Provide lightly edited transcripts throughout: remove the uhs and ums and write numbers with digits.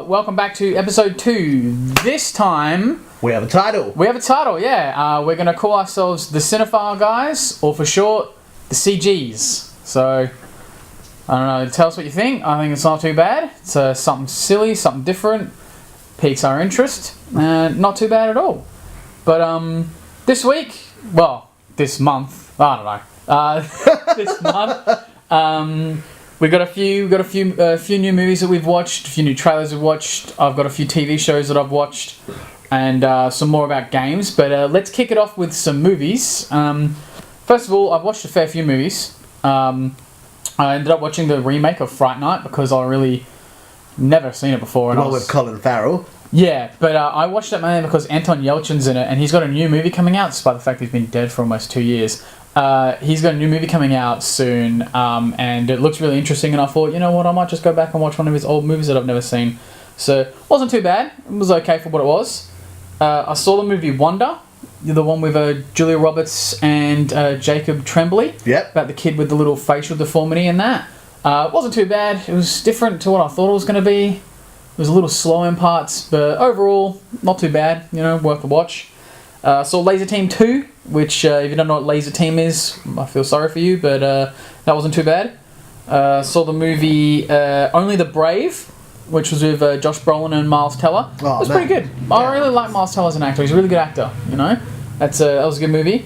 welcome back to episode 2. This time... We have a title. Yeah. We're going to call ourselves the Cinefile guys, or for short, the CGs. So, I don't know, tell us what you think. I think it's not too bad. It's something silly, something different. Piques our interest. Not too bad at all. But this week, well, this month, I don't know. This month... we got a few new movies that we've watched, a few new trailers we've watched. I've got a few TV shows that I've watched, and some more about games. But let's kick it off with some movies. First of all, I've watched a fair few movies. I ended up watching the remake of Fright Night because I really never seen it before. And with Colin Farrell. Yeah, but I watched that mainly because Anton Yelchin's in it, and he's got a new movie coming out, despite the fact he's been dead for almost 2 years. He's got a new movie coming out soon, and it looks really interesting, and I thought, you know what, I might just go back and watch one of his old movies that I've never seen. So, it wasn't too bad. It was okay for what it was. I saw the movie Wonder, the one with Julia Roberts and Jacob Tremblay. Yep. About the kid with the little facial deformity and that. It wasn't too bad. It was different to what I thought it was going to be. It was a little slow in parts, but overall, not too bad. You know, worth a watch. Saw Laser Team 2, which, if you don't know what Laser Team is, I feel sorry for you, but that wasn't too bad. Saw the movie Only the Brave, which was with Josh Brolin and Miles Teller. It was pretty good. Yeah. I really like Miles Teller as an actor. He's a really good actor, you know? That was a good movie.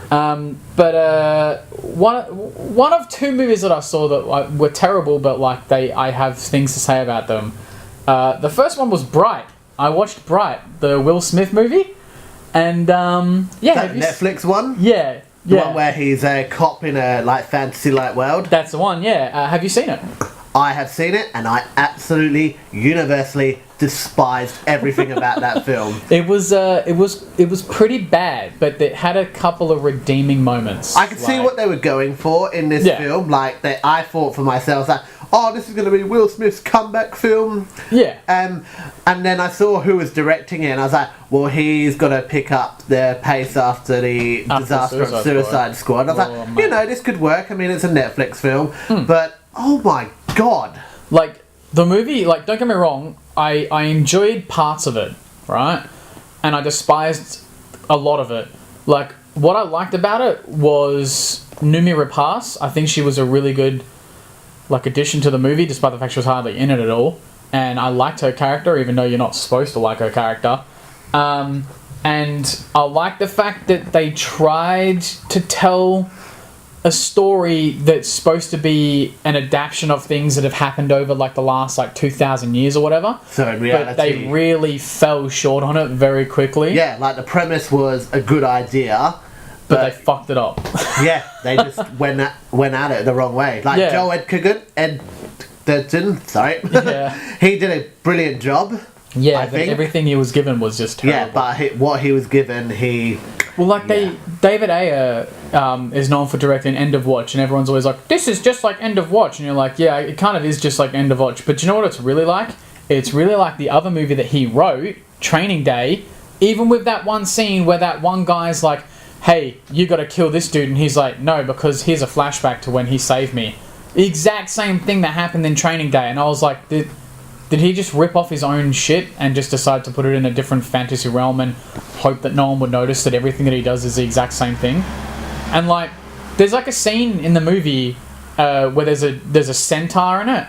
But one of two movies that I saw that were terrible, but I have things to say about them. The first one was Bright. I watched Bright, the Will Smith movie. And, that Netflix one? Yeah. The one where he's a cop in a, fantasy-like world? That's the one, yeah. Have you seen it? I have seen it, and I absolutely, universally despised everything about that film. It was pretty bad, but it had a couple of redeeming moments. I could see what they were going for in this film. I thought for myself that, this is going to be Will Smith's comeback film. Yeah. And then I saw who was directing it, and I was like, well, he's got to pick up the pace after the disaster of Suicide Squad. I was like, this could work. I mean, it's a Netflix film, but oh my god. The movie, don't get me wrong, I enjoyed parts of it, right? And I despised a lot of it. What I liked about it was Noomi Rapace. I think she was a really good addition to the movie, despite the fact she was hardly in it at all. And I liked her character, even though you're not supposed to like her character. And I liked the fact that they tried to tell a story that's supposed to be an adaptation of things that have happened over the last 2,000 years or whatever. So in reality, but they really fell short on it very quickly. Yeah, the premise was a good idea, but they fucked it up. Yeah, they just went at it the wrong way. Joel Edgerton, sorry. Yeah. He did a brilliant job. Yeah, but everything he was given was just terrible. Yeah, but what he was given, David Ayer is known for directing End of Watch, and everyone's always like, this is just like End of Watch. And you're like, yeah, it kind of is just like End of Watch. But you know what it's really like? It's really like the other movie that he wrote, Training Day, even with that one scene where that one guy's like, hey, you gotta kill this dude. And he's like, no, because here's a flashback to when he saved me. The exact same thing that happened in Training Day. And I was like, did he just rip off his own shit and just decide to put it in a different fantasy realm and hope that no one would notice that everything that he does is the exact same thing? And there's a scene in the movie where there's a centaur in it,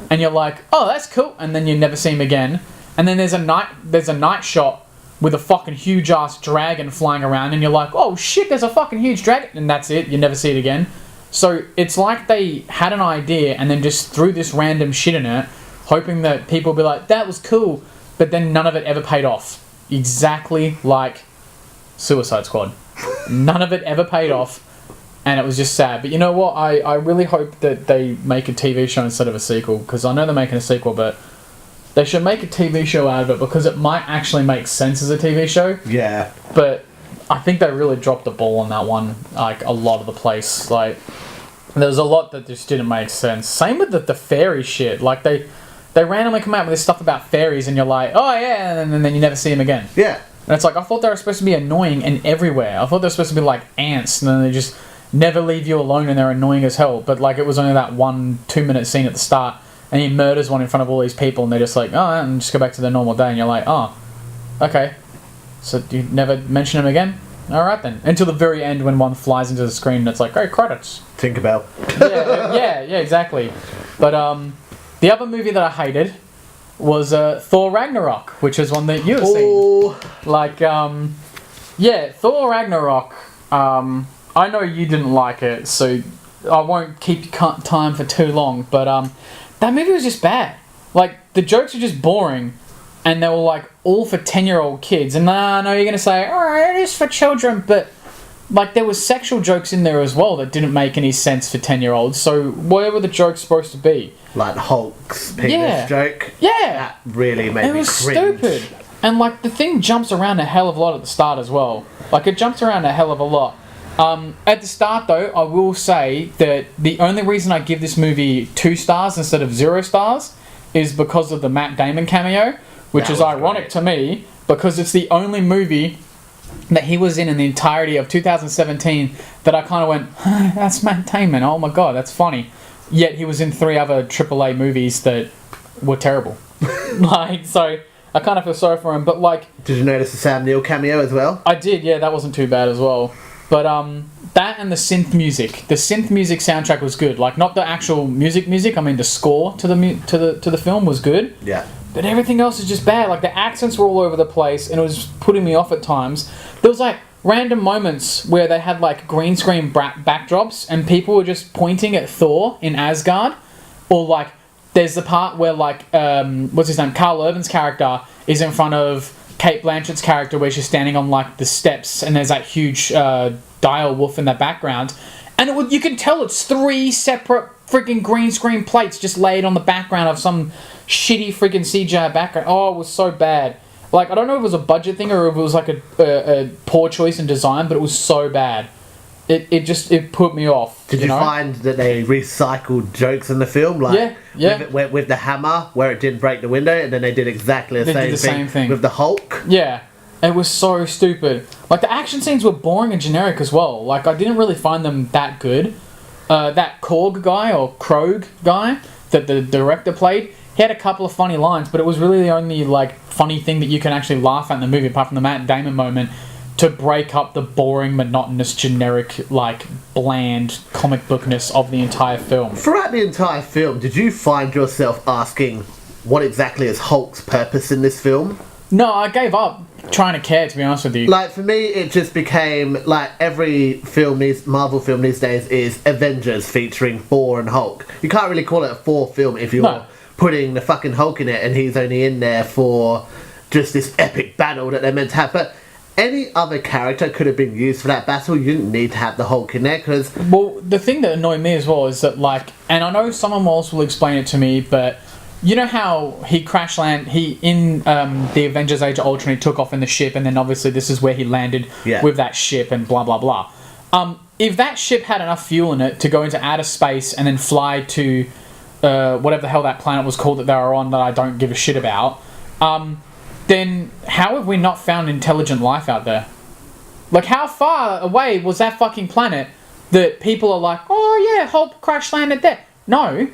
and you're like, oh, that's cool, and then you never see him again. And then there's a night shot with a fucking huge ass dragon flying around, and you're like, oh shit, there's a fucking huge dragon, and that's it. You never see it again. So it's like they had an idea and then just threw this random shit in it, hoping that people will be like, that was cool, but then none of it ever paid off. Exactly like Suicide Squad. None of it ever paid off, and it was just sad. But you know what? I really hope that they make a TV show instead of a sequel, because I know they're making a sequel, but they should make a TV show out of it, because it might actually make sense as a TV show. Yeah. But I think they really dropped the ball on that one, a lot of the place. There was a lot that just didn't make sense. Same with the fairy shit. They randomly come out with this stuff about fairies, and you're like, oh yeah, and then you never see them again. Yeah. And it's I thought they were supposed to be annoying and everywhere. I thought they were supposed to be like ants, and then they just never leave you alone, and they're annoying as hell. But it was only that 1-2 minute scene at the start, and he murders one in front of all these people, and they're just like, oh, and just go back to their normal day, and you're like, oh, okay. So you never mention him again? Alright then. Until the very end when one flies into the screen and it's like, oh, credits. Tinkerbell. yeah, exactly. But the other movie that I hated was Thor Ragnarok, which is one that you've seen. Like, Thor Ragnarok, I know you didn't like it, so I won't keep time for too long, but that movie was just bad. Like, the jokes are just boring, and they were like all for 10-year-old kids. And I know you're going to say, alright, it is for children, but like there was sexual jokes in there as well that didn't make any sense for 10-year-olds. So where were the jokes supposed to be? Like Hulk's penis joke? Yeah. That really made me cringe. It was stupid. And like the thing jumps around a hell of a lot at the start as well. Like it jumps around a hell of a lot. At the start though, I will say that the only reason I give this movie 2 stars instead of 0 stars is because of the Matt Damon cameo, which is ironic to me because it's the only movie that he was in the entirety of 2017 that I kind of went, that's Matt Damon, oh my god, that's funny. Yet he was in 3 other AAA movies that were terrible. Like, so I kind of feel sorry for him, but like... Did you notice the Sam Neill cameo as well? I did, yeah, that wasn't too bad as well. But that and the synth music. The synth music soundtrack was good. Like, not the actual music, I mean the score to the film was good. Yeah. But everything else is just bad. Like, the accents were all over the place, and it was putting me off at times. There was, like, random moments where they had, like, green screen backdrops, and people were just pointing at Thor in Asgard. Or, like, there's the part where, like, what's his name? Carl Urban's character is in front of Cate Blanchett's character where she's standing on, like, the steps, and there's that huge dire wolf in the background. And you can tell it's 3 separate freaking green screen plates just laid on the background of some shitty freaking CGI background. Oh, it was so bad. Like, I don't know if it was a budget thing or if it was like a poor choice in design, but it was so bad. It put me off. Did you find that they recycled jokes in the film? Like, with the hammer, where it didn't break the window, and then they did exactly the same thing with the Hulk? Yeah. It was so stupid. Like, the action scenes were boring and generic as well. Like, I didn't really find them that good. That Korg guy, or Krog guy, that the director played, he had a couple of funny lines, but it was really the only, like, funny thing that you can actually laugh at in the movie, apart from the Matt Damon moment, to break up the boring, monotonous, generic, like, bland comic bookness of the entire film. Throughout the entire film, did you find yourself asking what exactly is Hulk's purpose in this film? No, I gave up trying to care, to be honest with you. Like, for me, it just became, like, every film, Marvel film these days is Avengers featuring Thor and Hulk. You can't really call it a Thor film if you're putting the fucking Hulk in it and he's only in there for just this epic battle that they're meant to have. But any other character could have been used for that battle. You didn't need to have the Hulk in there, because... Well, the thing that annoyed me as well is that, like... And I know someone else will explain it to me, but... You know how he in the Avengers Age of Ultron, he took off in the ship, and then obviously this is where he landed with that ship and blah, blah, blah. If that ship had enough fuel in it to go into outer space and then fly to whatever the hell that planet was called that they were on that I don't give a shit about, then how have we not found intelligent life out there? Like, how far away was that fucking planet that people are like, oh yeah, Hulk crash landed there? No.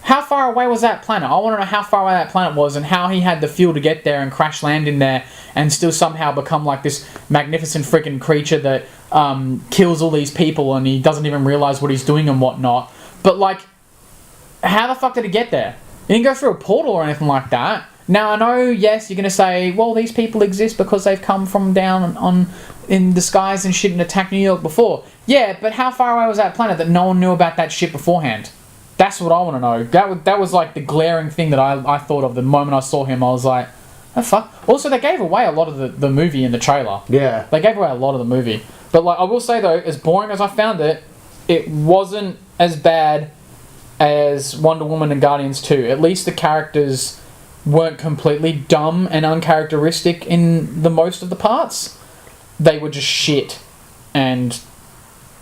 How far away was that planet? I want to know how far away that planet was and how he had the fuel to get there and crash land in there and still somehow become like this magnificent freaking creature that kills all these people and he doesn't even realise what he's doing and whatnot. But like, how the fuck did he get there? He didn't go through a portal or anything like that. Now I know, yes, you're going to say, well, these people exist because they've come from down in the skies and shit and attacked New York before. Yeah, but how far away was that planet that no one knew about that shit beforehand? That's what I want to know. That was like the glaring thing that I thought of the moment I saw him. I was like, oh fuck. Also, they gave away a lot of the movie in the trailer. Yeah. They gave away a lot of the movie. But like, I will say though, as boring as I found it, it wasn't as bad as Wonder Woman and Guardians 2. At least the characters weren't completely dumb and uncharacteristic in the most of the parts. They were just shit. And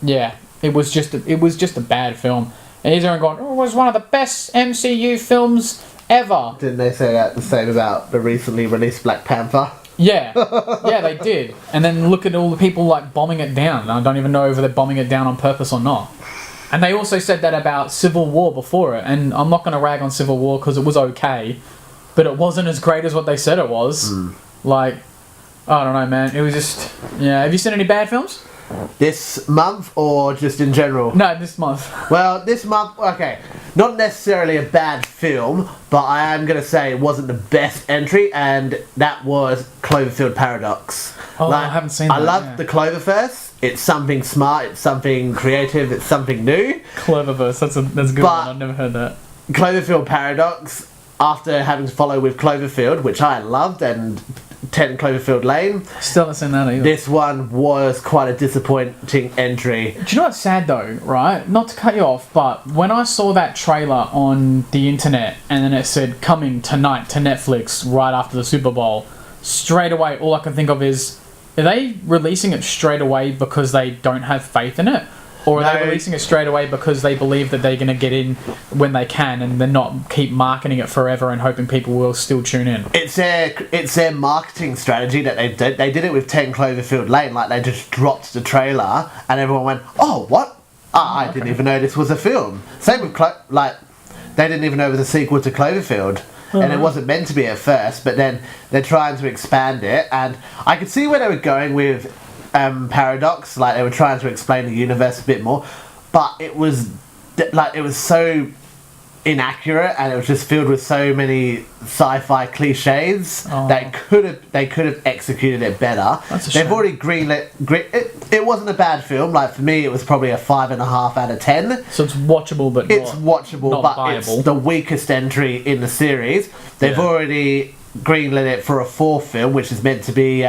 yeah, it was just a bad film. And he's going, oh, it was one of the best MCU films ever. Didn't they say that the same about the recently released Black Panther? Yeah. Yeah, they did. And then look at all the people, like, bombing it down. I don't even know if they're bombing it down on purpose or not. And they also said that about Civil War before it, and I'm not going to rag on Civil War because it was okay, but it wasn't as great as what they said it was. Like, I don't know, man. It was just... Yeah. Have you seen any bad films? This month or just in general? No, this month. Well, this month, okay, not necessarily a bad film, but I am going to say it wasn't the best entry, and that was Cloverfield Paradox. Oh, I haven't seen that. I loved the Cloververse. It's something smart, it's something creative, it's something new. Cloververse, that's a good one. I've never heard that. Cloverfield Paradox, after having to follow with Cloverfield, which I loved, and 10 Cloverfield Lane. Still haven't seen that either. This one was quite a disappointing entry. Do you know what's sad though, right? Not to cut you off, but when I saw that trailer on the internet and then it said coming tonight to Netflix right after the Super Bowl, straight away all I can think of is, are they releasing it straight away because they don't have faith in it? Or are they releasing it straight away because they believe that they're going to get in when they can and they're not keep marketing it forever and hoping people will still tune in? It's their marketing strategy that they did it with 10 Cloverfield Lane. Like, they just dropped the trailer and everyone went, oh, what? I didn't even know this was a film. Same with, they didn't even know it was a sequel to Cloverfield. And it wasn't meant to be at first, but then they're trying to expand it. And I could see where they were going with Paradox, like they were trying to explain the universe a bit more, but it was so inaccurate and it was just filled with so many sci-fi cliches that they could have executed it better. They've already greenlit it wasn't a bad film. Like, for me it was probably a 5.5 out of 10. So it's watchable, but it's watchable, not but viable. It's the weakest entry in the series. They've already greenlit it for a 4th film, which is meant to be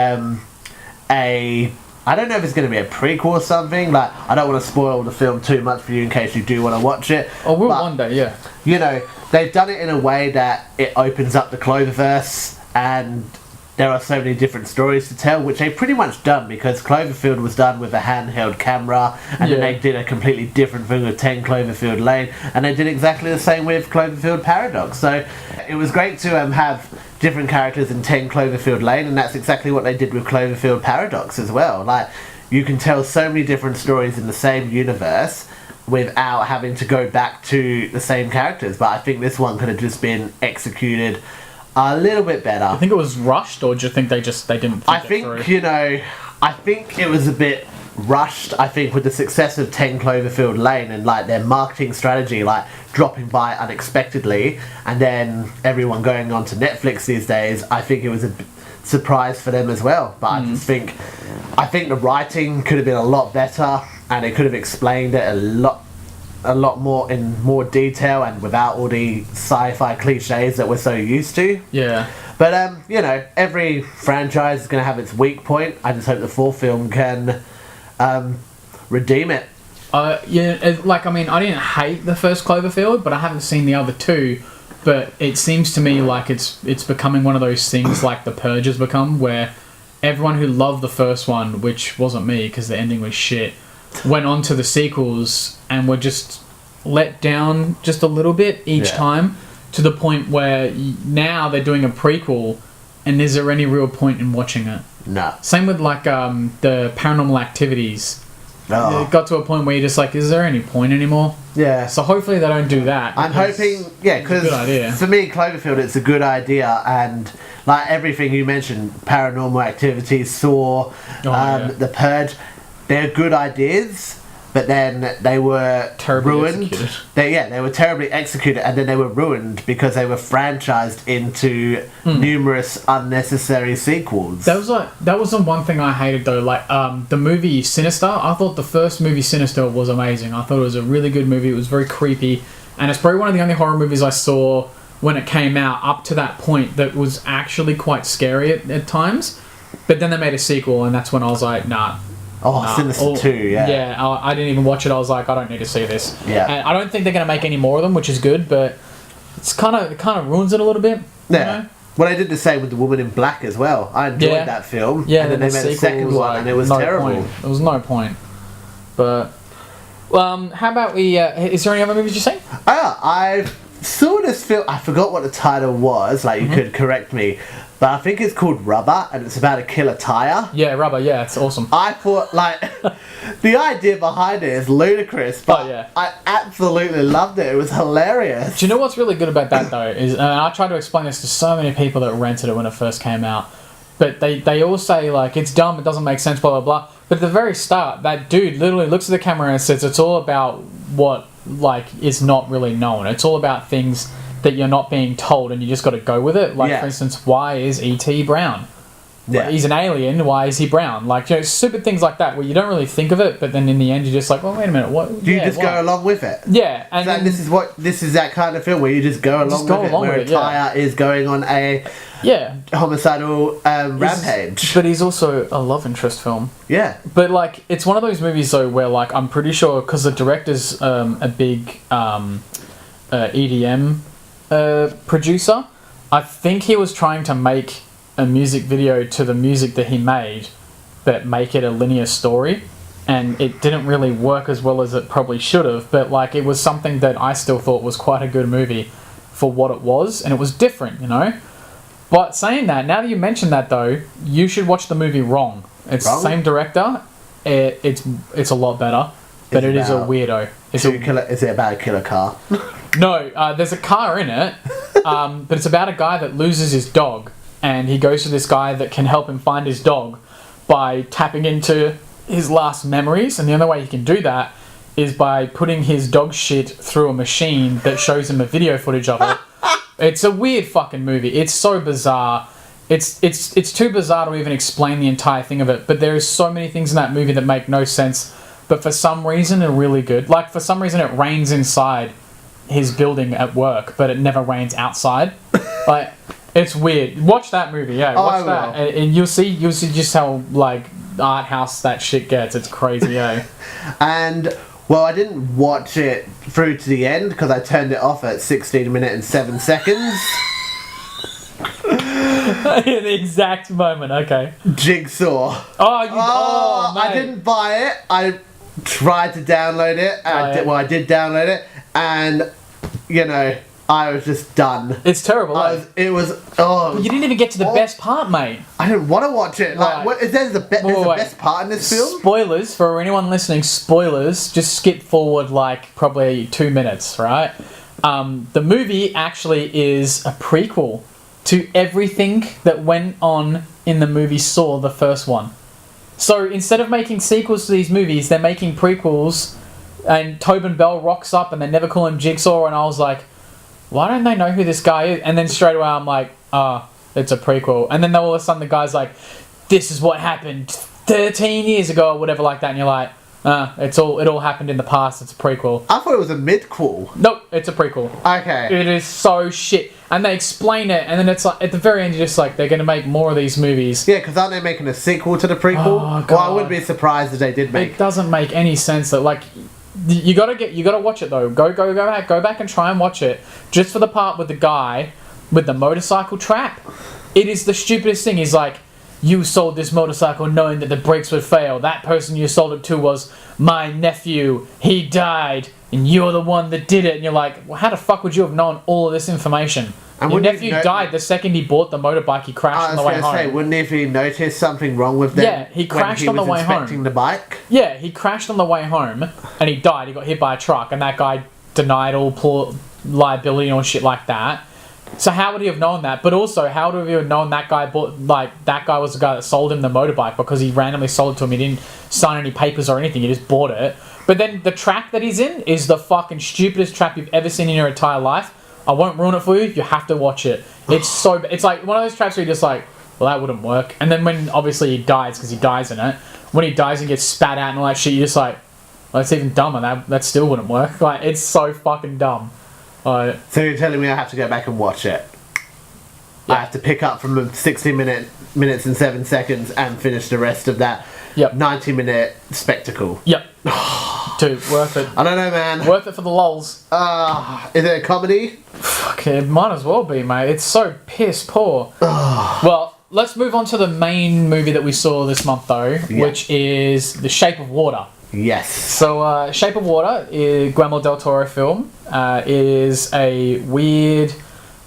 I don't know if it's going to be a prequel or something. Like, I don't want to spoil the film too much for you in case you do want to watch it. Oh, we'll one day, yeah. You know, they've done it in a way that it opens up the Cloververse, and there are so many different stories to tell, which they've pretty much done, because Cloverfield was done with a handheld camera, and then they did a completely different thing with 10 Cloverfield Lane, and they did exactly the same with Cloverfield Paradox. So it was great to have different characters in 10 Cloverfield Lane, and that's exactly what they did with Cloverfield Paradox as well. Like, you can tell so many different stories in the same universe without having to go back to the same characters, but I think this one could have just been executed a little bit better. I think it was rushed, or do you think they didn't think I think it was a bit rushed. I think with the success of 10 Cloverfield Lane and like their marketing strategy, like dropping by unexpectedly and then everyone going on to Netflix these days, I think it was a surprise for them as well. But I think the writing could have been a lot better, and they could have explained it a lot more in more detail and without all the sci-fi cliches that we're so used to. Yeah. But every franchise is going to have its weak point. I just hope the 4th film can redeem it. I didn't hate the first Cloverfield, but I haven't seen the other 2. But it seems to me like it's becoming one of those things like The Purge has become, where everyone who loved the first one, which wasn't me because the ending was shit, went on to the sequels and were just let down just a little bit each time, to the point where now they're doing a prequel, and is there any real point in watching it? No. Same with like the Paranormal Activities. Oh. It got to a point where you're just like, is there any point anymore? Yeah. So hopefully they don't do that. I'm hoping, because for me, Cloverfield, it's a good idea, and like everything you mentioned, Paranormal Activities, Thor, The Purge, they're good ideas, but then they were terribly ruined. Executed. They were terribly executed, and then they were ruined because they were franchised into numerous unnecessary sequels. That was the one thing I hated though. Like the movie Sinister, I thought the first movie Sinister was amazing. I thought it was a really good movie. It was very creepy, and it's probably one of the only horror movies I saw when it came out up to that point that was actually quite scary at times. But then they made a sequel, and that's when I was like, nah. Sinister 2, yeah. Yeah, I didn't even watch it. I was like, I don't need to see this. Yeah. And I don't think they're going to make any more of them, which is good, but it kind of ruins it a little bit. Yeah. You know? Well, they did the same with The Woman in Black as well. I enjoyed that film. Yeah, and then they made a second one, and it was terrible. There was no point. But, how about we... is there any other movies you've seen? I saw this film. I forgot what the title was. Like, you could correct me. but I think it's called Rubber, and it's about a killer tire. Yeah, Rubber. Yeah, it's awesome. I thought, like, the idea behind it is ludicrous, but yeah. I absolutely loved it. It was hilarious. Do you know what's really good about that though? Is I tried to explain this to so many people that rented it when it first came out, but they all say like it's dumb, it doesn't make sense, blah blah blah. But at the very start, that dude literally looks at the camera and says it's all about what like is not really known. It's all about things that you're not being told, and you just got to go with it. Like for instance, why is E.T. brown? Yeah. He's an alien. Why is he brown? Like, you know, stupid things like that where you don't really think of it, but then in the end you're just like, well, wait a minute, what? Do you just go along with it? Yeah, and so this is that kind of film where you just go along with it, where a tire is going on a homicidal rampage. But he's also a love interest film. Yeah, but like it's one of those movies though where like I'm pretty sure because the director's a big EDM producer. I think he was trying to make a music video to the music that he made, but make it a linear story, and it didn't really work as well as it probably should have. But like it was something that I still thought was quite a good movie for what it was, and it was different, you know. But saying that, now that you mention that though, you should watch the movie Wrong. It's the same director. It's a lot better, but it is a weirdo. Is it about a killer car? No, there's a car in it, but it's about a guy that loses his dog, and he goes to this guy that can help him find his dog by tapping into his last memories, and the only way he can do that is by putting his dog shit through a machine that shows him a video footage of it. It's a weird fucking movie. It's so bizarre. It's too bizarre to even explain the entire thing of it, but there is so many things in that movie that make no sense, but for some reason are really good. Like, for some reason it rains inside his building at work, but it never rains outside. Like, it's weird. Watch that movie, watch that, and you'll see just how like art house that shit gets. It's crazy, And well, I didn't watch it through to the end because I turned it off at 16 minutes and 7 seconds. In the exact moment, okay. Jigsaw. Oh, I didn't buy it. I tried to download it. I did download it, and you know, I was just done. It's terrible. You didn't even get to the best part, mate. I didn't want to watch it. Like, what is there's the best part in this film? Spoilers for anyone listening. Spoilers. Just skip forward like probably 2 minutes, right? The movie actually is a prequel to everything that went on in the movie Saw, the first one. So instead of making sequels to these movies, they're making prequels, and Tobin Bell rocks up and they never call him Jigsaw, and I was like, why don't they know who this guy is? And then straight away I'm like, it's a prequel. And then all of a sudden the guy's like, this is what happened 13 years ago or whatever like that, and you're like, it all happened in the past, it's a prequel. I thought it was a midquel. Nope, it's a prequel. Okay. It is so shit. And they explain it, and then it's like, at the very end, you're just like, they're going to make more of these movies. Yeah, because aren't they making a sequel to the prequel? Oh, God. Well, I wouldn't be surprised if they did make... It doesn't make any sense that, like, you gotta watch it, though. Go back and try and watch it. Just for the part with the guy with the motorcycle trap. It is the stupidest thing. He's like, you sold this motorcycle knowing that the brakes would fail. That person you sold it to was my nephew. He died, and you're the one that did it. And you're like, well, how the fuck would you have known all of this information? And your nephew died the second he bought the motorbike. He crashed on the way home. Wouldn't he notice something wrong with them? Yeah, he crashed on the way home. Inspecting the bike. Yeah, he crashed on the way home, and he died. He got hit by a truck, and that guy denied all liability or shit like that. So how would he have known that? But also, how would he have known that guy that guy was the guy that sold him the motorbike, because he randomly sold it to him. He didn't sign any papers or anything. He just bought it. But then the track that he's in is the fucking stupidest trap you've ever seen in your entire life. I won't ruin it for you. You have to watch it. It's it's like one of those traps where you're just like, well, that wouldn't work. And then when obviously he dies, because he dies in it, when he dies and gets spat out and all that shit, you're just like, well, that's even dumber. That still wouldn't work. Like, it's so fucking dumb. So you're telling me I have to go back and watch it? Yeah. I have to pick up from the 60 minutes and 7 seconds and finish the rest of that 90-minute spectacle. Yep. Dude, worth it. I don't know, man. Worth it for the lols. Is it a comedy? Fuck, it might as well be, mate. It's so piss poor. Well, let's move on to the main movie that we saw this month, though, which is The Shape of Water. Yes. So, Shape of Water, is Guillermo del Toro film, is a weird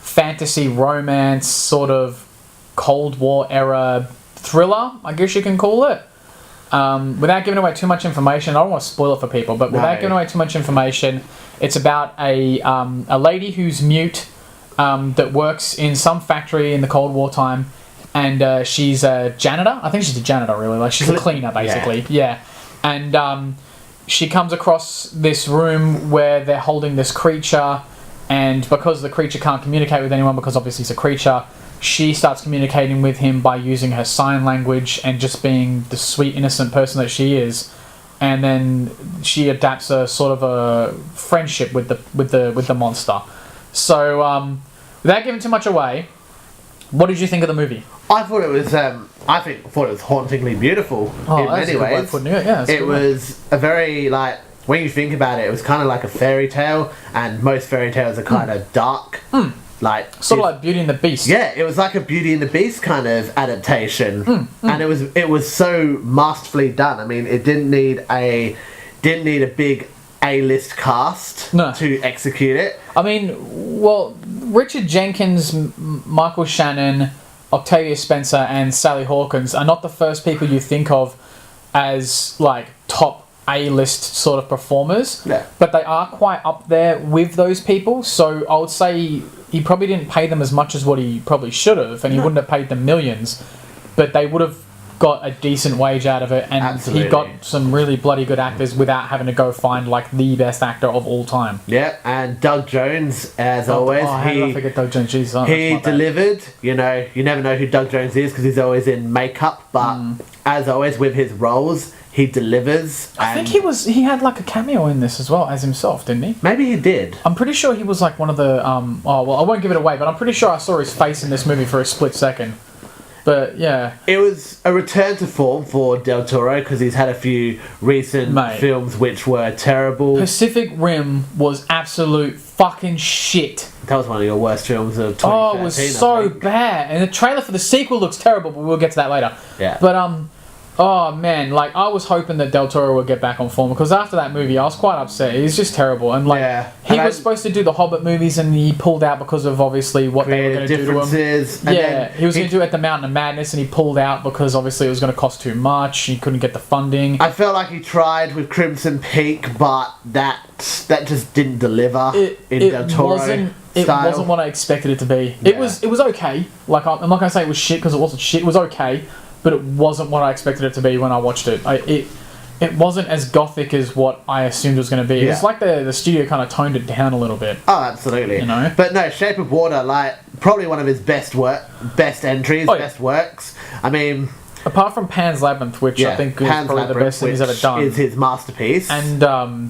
fantasy romance sort of Cold War era thriller, I guess you can call it. Without giving away too much information, I don't want to spoil it for people, but without giving away too much information, it's about a lady who's mute that works in some factory in the Cold War time, and she's a janitor. I think she's a janitor, really. Like, she's a cleaner, basically. Yeah. And she comes across this room where they're holding this creature, and because the creature can't communicate with anyone, because obviously it's a creature, she starts communicating with him by using her sign language and just being the sweet, innocent person that she is. And then she adapts a sort of a friendship with the monster. So, without giving too much away, what did you think of the movie? I thought it was. I thought it was hauntingly beautiful in many ways. It was a very, like, when you think about it, it was kind of like a fairy tale, and most fairy tales are kind of dark. Like, sort of like Beauty and the Beast. Yeah, it was like a Beauty and the Beast kind of adaptation, and it was so masterfully done. I mean, it didn't need a big A-list cast to execute it. I mean, well, Richard Jenkins, Michael Shannon, Octavia Spencer, and Sally Hawkins are not the first people you think of as, like, top A-list sort of performers. Yeah. But they are quite up there with those people, so I would say he probably didn't pay them as much as what he probably should have, and he wouldn't have paid them millions, but they would have got a decent wage out of it, and he got some really bloody good actors without having to go find, like, the best actor of all time. Yeah, and Doug Jones, as always, how did I forget Doug Jones? Jesus, he delivered. You know, you never know who Doug Jones is because he's always in makeup, but as always with his roles, he delivers. I think he had like a cameo in this as well as himself, didn't he? Maybe he did. I'm pretty sure he was like one of the oh well, I won't give it away, but I'm pretty sure I saw his face in this movie for a split second. But yeah, it was a return to form for Del Toro because he's had a few recent films which were terrible. Pacific Rim was absolute fucking shit. That was one of your worst films of 2013. Oh, it was so bad, and the trailer for the sequel looks terrible, but we'll get to that later. Yeah. But oh man, like, I was hoping that Del Toro would get back on form, because after that movie I was quite upset. He's just terrible, and like he was supposed to do the Hobbit movies, and he pulled out because of obviously what they were going to do to him. Yeah, he was going to do it at the Mountain of Madness, and he pulled out because obviously it was going to cost too much. He couldn't get the funding. I felt like he tried with Crimson Peak, but that just didn't deliver in Del Toro style. It wasn't what I expected it to be. Yeah. It was okay. Like, I'm not going to say it was shit because it wasn't shit. It was okay. But it wasn't what I expected it to be when I watched it. It wasn't as gothic as what I assumed it was going to be. Yeah. It's like the studio kind of toned it down a little bit. Oh, absolutely. You know? But no, Shape of Water, like, probably one of his best entries, best works. I mean, apart from Pan's Labyrinth, which I think is probably the best thing he's ever done, is his masterpiece. And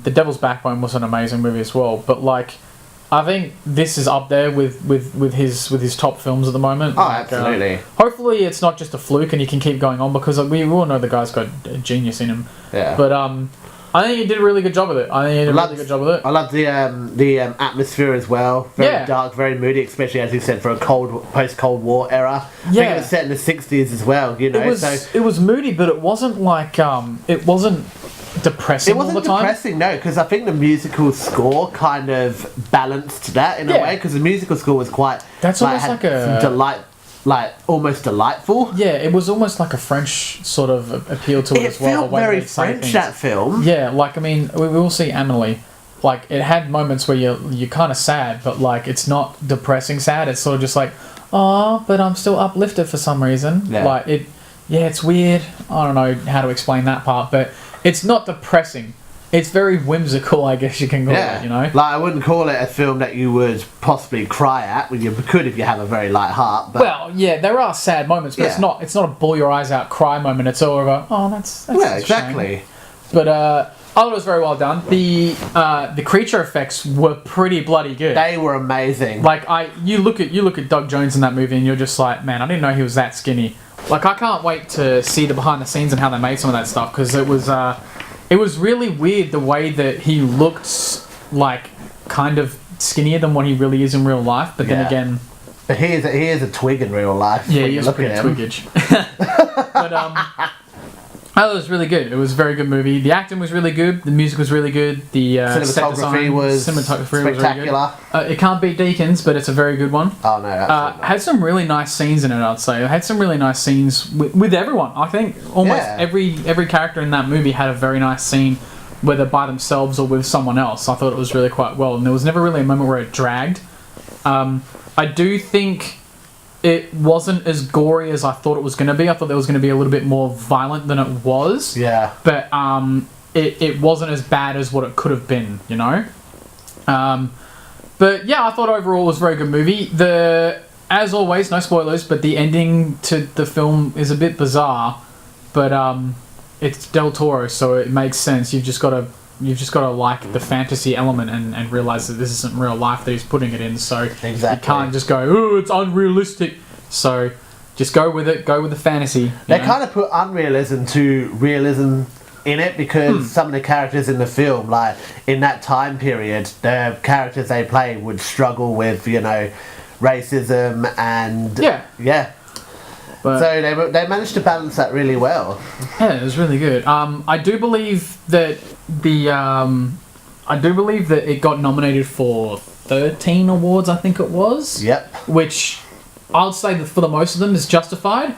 The Devil's Backbone was an amazing movie as well. But like, I think this is up there with his top films at the moment. Oh, absolutely. Hopefully it's not just a fluke and he can keep going on, because we all know the guy's got a genius in him. Yeah. But I think he did a really good job with it. I love the atmosphere as well. Very dark, very moody, especially as you said for a post-Cold War era. I think it was set in the 60s as well. You know, it was moody, but it wasn't like it wasn't depressing all the time. It wasn't depressing, no, because I think the musical score kind of balanced that in a way, because the musical score was quite... That's almost like a... almost delightful. Yeah, it was almost like a French sort of appeal to it as well. It felt very French, that film. Yeah, like, I mean, we will see Amelie. Like, it had moments where you're kind of sad, but like, it's not depressing sad. It's sort of just like, oh, but I'm still uplifted for some reason. Yeah. Like, it's weird. I don't know how to explain that part, but it's not depressing. It's very whimsical, I guess you can call it, you know? Like, I wouldn't call it a film that you would possibly cry at. Well, you could if you have a very light heart. But well, yeah, there are sad moments, but it's not a bawl your eyes out cry moment. It's all of a, oh, that's exactly. Shame. But I thought it was very well done. The creature effects were pretty bloody good. They were amazing. Like, you look at Doug Jones in that movie and you're just like, man, I didn't know he was that skinny. Like, I can't wait to see the behind the scenes and how they made some of that stuff, because it was really weird the way that he looked, like, kind of skinnier than what he really is in real life. But then again, but he is a twig in real life. Yeah, he is pretty twiggage. But Oh, it was really good. It was a very good movie. The acting was really good. The music was really good. The cinematography was spectacular. It can't beat Deakins, but it's a very good one. Oh no, absolutely not. Had some really nice scenes in it. I'd say it had some really nice scenes with everyone. I think almost every character in that movie had a very nice scene, whether by themselves or with someone else. I thought it was really quite well, and there was never really a moment where it dragged. I do think it wasn't as gory as I thought it was going to be. I thought there was going to be a little bit more violent than it was. Yeah. But it wasn't as bad as what it could have been, you know? But yeah, I thought overall it was a very good movie. As always, no spoilers, but the ending to the film is a bit bizarre. But it's Del Toro, so it makes sense. You've just got to like the fantasy element and realize that this isn't real life that he's putting it in. So you can't just go, oh, it's unrealistic. So just go with it. Go with the fantasy. They kind of put unrealism to realism in it because some of the characters in the film, like in that time period, the characters they play would struggle with, you know, racism and yeah. But so they managed to balance that really well. Yeah, it was really good. I do believe that it got nominated for 13 awards. I think it was. Yep. Which I'll say that for the most of them is justified,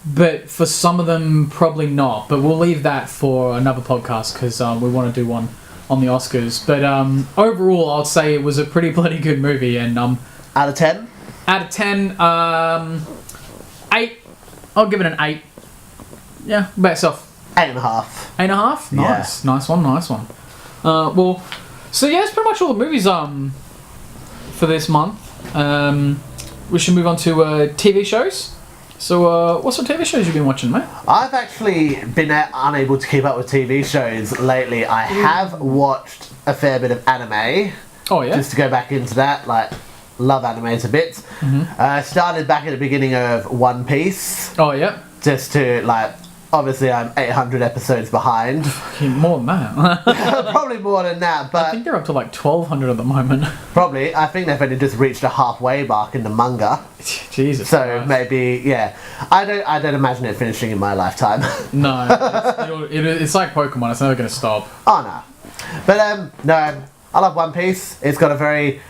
but for some of them probably not. But we'll leave that for another podcast because we want to do one on the Oscars. But overall, I'll say it was a pretty bloody good movie. And out of 10. Out of 10, 8. I'll give it an 8. Yeah, about yourself. 8.5. 8.5? Nice. Yeah. Nice one. Well, so yeah, that's pretty much all the movies for this month. We should move on to TV shows. So, what sort of TV shows have you been watching, mate? I've actually been unable to keep up with TV shows lately. I have watched a fair bit of anime. Oh, yeah? Just to go back into that, like... Love animes a bit. Started back at the beginning of One Piece. Oh, yeah. Just to, like, obviously I'm 800 episodes behind. More than that. Probably more than that, but... I think they're up to, like, 1,200 at the moment. Probably. I think they've only just reached a halfway mark in the manga. Jesus So, Christ. Maybe, yeah. I don't imagine it finishing in my lifetime. No. It's like Pokemon. It's never going to stop. Oh, no. But, no. I love One Piece. It's got a very...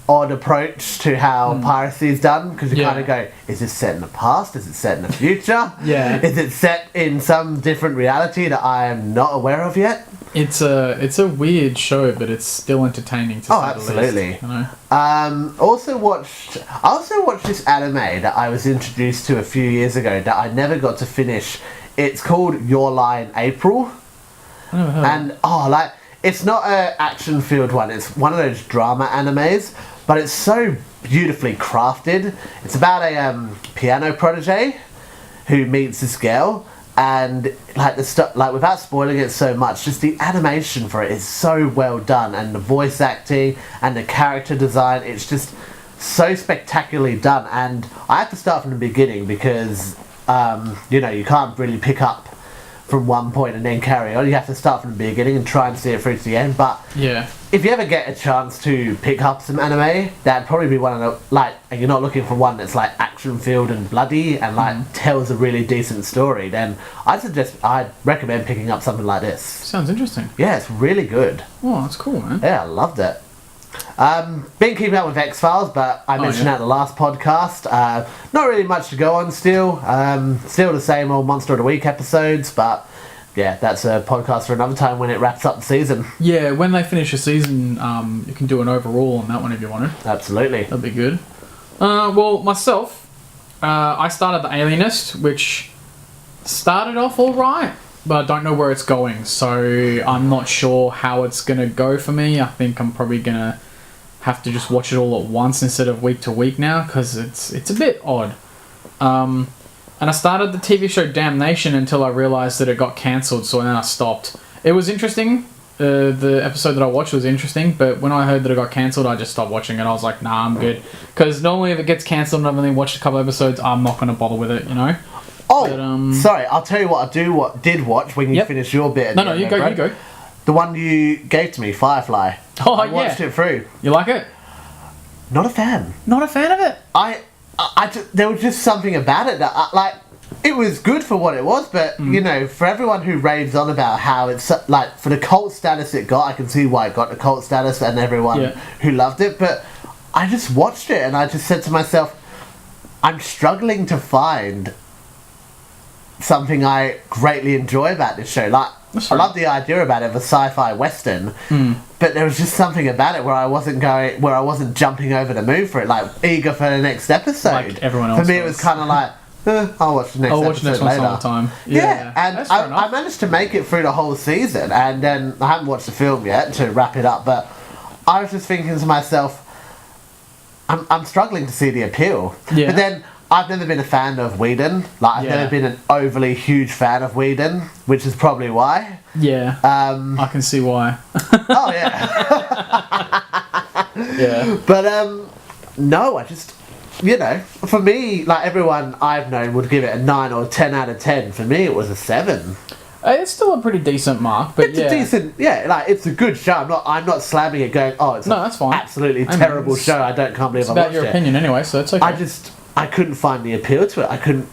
odd approach to how piracy is done because you kind of go, is this set in the past? Is it set in the future? Yeah. Is it set in some different reality that I am not aware of yet? It's a weird show, but it's still entertaining to say absolutely. the least. You know? I also watched this anime that I was introduced to a few years ago that I never got to finish. It's called Your Lie in April. I never heard. And it's not an action-filled one. It's one of those drama animes. But it's so beautifully crafted. It's about a piano protege who meets this girl, and like the stuff, like without spoiling it so much, just the animation for it is so well done, and the voice acting and the character design, it's just so spectacularly done. And I have to start from the beginning because you can't really pick up from one point and then carry on. You have to start from the beginning and try and see it through to the end. But yeah, if you ever get a chance to pick up some anime, that'd probably be one of the, and you're not looking for one that's like action filled and bloody and tells a really decent story, then I'd recommend picking up something like this. Sounds interesting. Yeah, it's really good. Oh, that's cool, man. Yeah, I loved it. Been keeping up with X-Files, but I mentioned that in the last podcast. Not really much to go on still. Still the same old Monster of the Week episodes, but yeah, that's a podcast for another time when it wraps up the season. Yeah, when they finish a season, you can do an overall on that one if you wanted. Absolutely. That'd be good. Well, myself, I started The Alienist, which started off alright, but I don't know where it's going, so I'm not sure how it's going to go for me. I think I'm probably going to have to just watch it all at once instead of week to week now, because it's a bit odd. And I started the TV show Damnation until I realised that it got cancelled, so then I stopped. It was interesting. The episode that I watched was interesting, but when I heard that it got cancelled, I just stopped watching it. I was like, nah, I'm good. Because normally if it gets cancelled and I've only watched a couple episodes, I'm not going to bother with it, you know? Oh, but, sorry, I'll tell you what I did watch when you finish your bit. No, you go. The one you gave to me, Firefly. Oh, I watched it through. You like it? Not a fan. Not a fan of it? There was just something about it that, it was good for what it was, but you know, for everyone who raves on about how it's like for the cult status it got, I can see why it got the cult status and everyone who loved it. But I just watched it and I just said to myself, I'm struggling to find something I greatly enjoy about this show. Like, I love the idea about it of a sci-fi western, but there was just something about it where I wasn't jumping over the moon for it, like eager for the next episode. Like everyone else. For me, it was kind of like, I'll watch the next episode one later. some time. Yeah, and I managed to make it through the whole season, and then I haven't watched the film yet to wrap it up, but I was just thinking to myself, I'm struggling to see the appeal. Yeah. But then I've never been a fan of Whedon. Like, I've never been an overly huge fan of Whedon, which is probably why. Yeah. I can see why. Oh, yeah. Yeah. But, no, I just, you know, for me, like everyone I've known would give it a 9 or 10 out of 10. For me, it was a 7. It's still a pretty decent mark, but it's a decent, like it's a good show. I'm not slamming it, going, oh, it's that's fine. Absolutely terrible show. I can't believe it's I about watched your it. opinion anyway, so it's okay. I couldn't find the appeal to it. I couldn't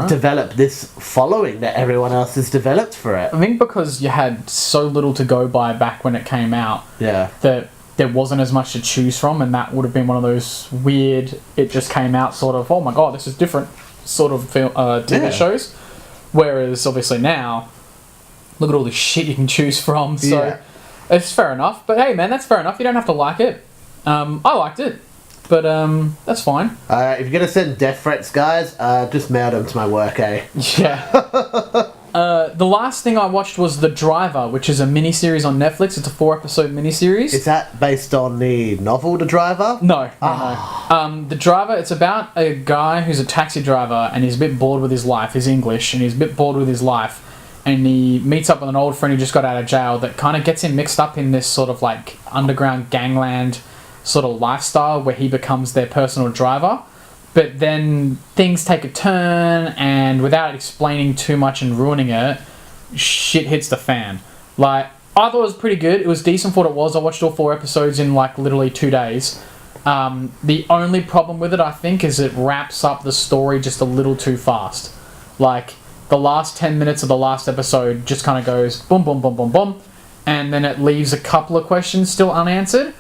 develop this following that everyone else has developed for it. I think because you had so little to go by back when it came out, that there wasn't as much to choose from, and that would have been one of those weird, it just came out sort of, oh my god, this is different sort of TV shows. Whereas obviously now, look at all the shit you can choose from, so it's fair enough. But hey man, that's fair enough, you don't have to like it. I liked it, but that's fine. If you're going to send death threats, guys, just mail them to my work, eh? Yeah. The last thing I watched was The Driver, which is a miniseries on Netflix. It's a 4-episode miniseries. Is that based on the novel The Driver? No. The Driver, it's about a guy who's a taxi driver and he's a bit bored with his life. He's English and he's a bit bored with his life. And he meets up with an old friend who just got out of jail that kind of gets him mixed up in this sort of like underground gangland sort of lifestyle where he becomes their personal driver. But then things take a turn, and without explaining too much and ruining it, shit hits the fan. Like, I thought it was pretty good. It was decent for what it was. I watched all 4 episodes in like literally 2 days. The only problem with it, I think, is it wraps up the story just a little too fast. Like, the last 10 minutes of the last episode just kind of goes boom, boom, boom, boom, boom, and then it leaves a couple of questions still unanswered.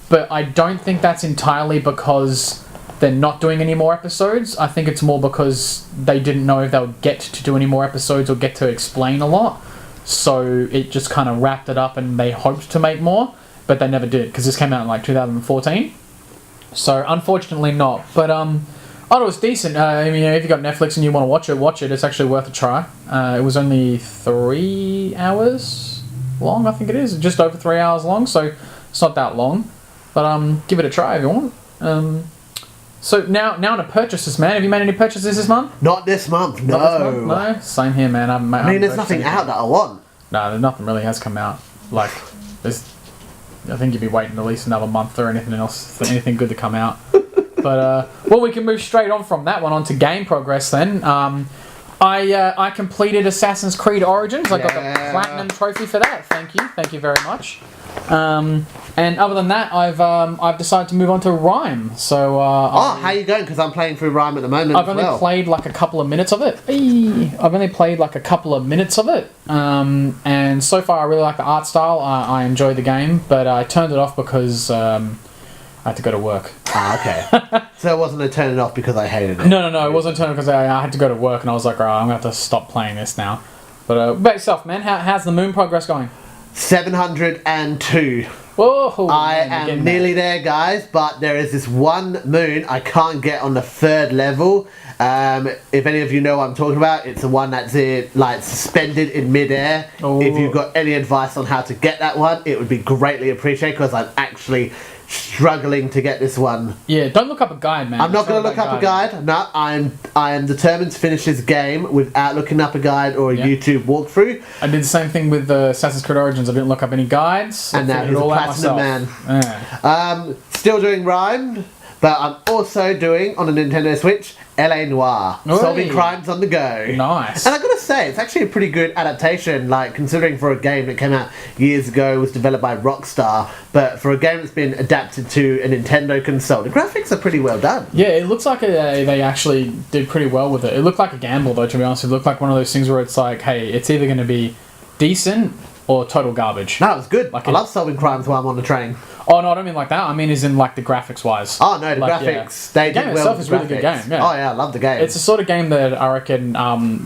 But I don't think that's entirely because they're not doing any more episodes. I think it's more because they didn't know if they would get to do any more episodes or get to explain a lot. So it just kind of wrapped it up and they hoped to make more, but they never did because this came out in like 2014. So unfortunately not. But I thought it was decent. I mean, if you got Netflix and you want to watch it. It's actually worth a try. It was only 3 hours long, I think it is. Just over 3 hours long, so it's not that long. But give it a try if you want. So now on to purchases, man. Have you made any purchases this month? Not this month, no. Not this month? No? Same here, man. I mean, there's nothing out that I want. No, nothing really has come out. Like, I think you'd be waiting at least another month or anything else for anything good to come out. But, well, we can move straight on from that one onto game progress then. I completed Assassin's Creed Origins. I got the Platinum Trophy for that. Thank you very much. And other than that, I've decided to move on to Rime. So how you going? Because I'm playing through Rime at the moment. I've only played like a couple of minutes of it. And so far I really like the art style. I enjoy the game, but I turned it off because I had to go to work. Okay. So it wasn't a turn it off because I hated it. No. It wasn't a turn off because I had to go to work, and I was like, alright, I'm gonna have to stop playing this now. But about yourself, man. How's the moon progress going? 702. Whoa, I am nearly there, guys, but there is this one moon I can't get on the 3rd level. If any of you know what I'm talking about, it's the one that's like suspended in midair. Oh. If you've got any advice on how to get that one, it would be greatly appreciated because I'm actually struggling to get this one. Yeah, don't look up a guide, man. I'm not going to look up a guide. No, I am determined to finish this game without looking up a guide or a YouTube walkthrough. I did the same thing with Assassin's Creed Origins. I didn't look up any guides. And now he's a platinum man. Yeah. Still doing Rime, but I'm also doing, on a Nintendo Switch, L.A. Noire, Oi. solving crimes on the go. Nice. And I gotta say, it's actually a pretty good adaptation, like, considering for a game that came out years ago, was developed by Rockstar, but for a game that's been adapted to a Nintendo console, the graphics are pretty well done. Yeah, it looks like they actually did pretty well with it. It looked like a gamble, though, to be honest. It looked like one of those things where it's like, hey, it's either going to be decent or total garbage. No, it was good. Like I love solving crimes while I'm on the train. Oh, no, I don't mean like that. I mean as in, like, the graphics-wise. Oh, no, the like, graphics. Yeah. They the game did well itself with is the a really good graphics. game, yeah. Oh, yeah, I love the game. It's the sort of game that I reckon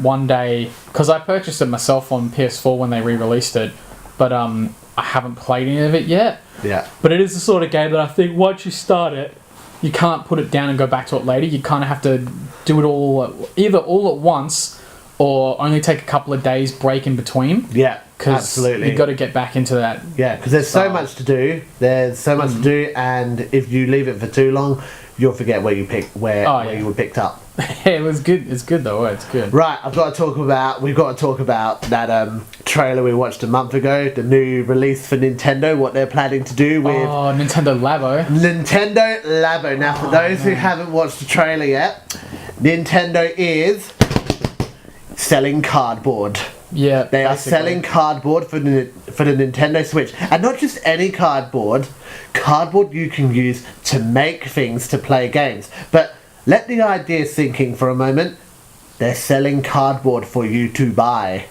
one day... Because I purchased it myself on PS4 when they re-released it, but I haven't played any of it yet. Yeah. But it is the sort of game that I think once you start it, you can't put it down and go back to it later. You kind of have to do it either all at once or only take a couple of days break in between. Yeah, Because absolutely. you've got to get back into that. Yeah, because there's so much to do. There's so much to do, and if you leave it for too long, you'll forget where you were picked up. Yeah, it was good. It's good though. It's good. Right, we've got to talk about that trailer we watched a month ago, the new release for Nintendo, what they're planning to do with Nintendo Labo. Nintendo Labo. Now, for those who haven't watched the trailer yet, Nintendo is selling cardboard. Yeah, They are basically. selling cardboard for the Nintendo Switch. And not just any cardboard. Cardboard you can use to make things to play games. But let the idea sink in for a moment. They're selling cardboard for you to buy.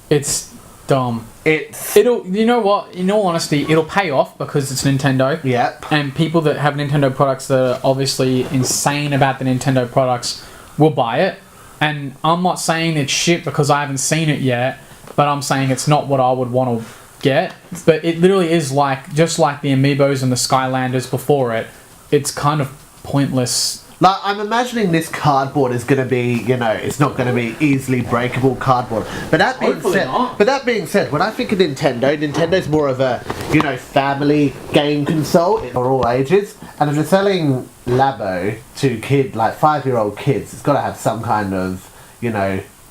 It's dumb. It'll... You know what? In all honesty, it'll pay off because it's Nintendo. Yep. And people that have Nintendo products that are obviously insane about the Nintendo products will buy it. And I'm not saying it's shit because I haven't seen it yet, but I'm saying it's not what I would want to get. But it literally is like, just like the Amiibos and the Skylanders before it, it's kind of pointless. Like, I'm imagining this cardboard is going to be, it's not going to be easily breakable cardboard. But that being Hopefully said, not. when I think of Nintendo's more of a, family game console for all ages. And if they're selling Labo to 5-year-old kids, it's got to have some kind of,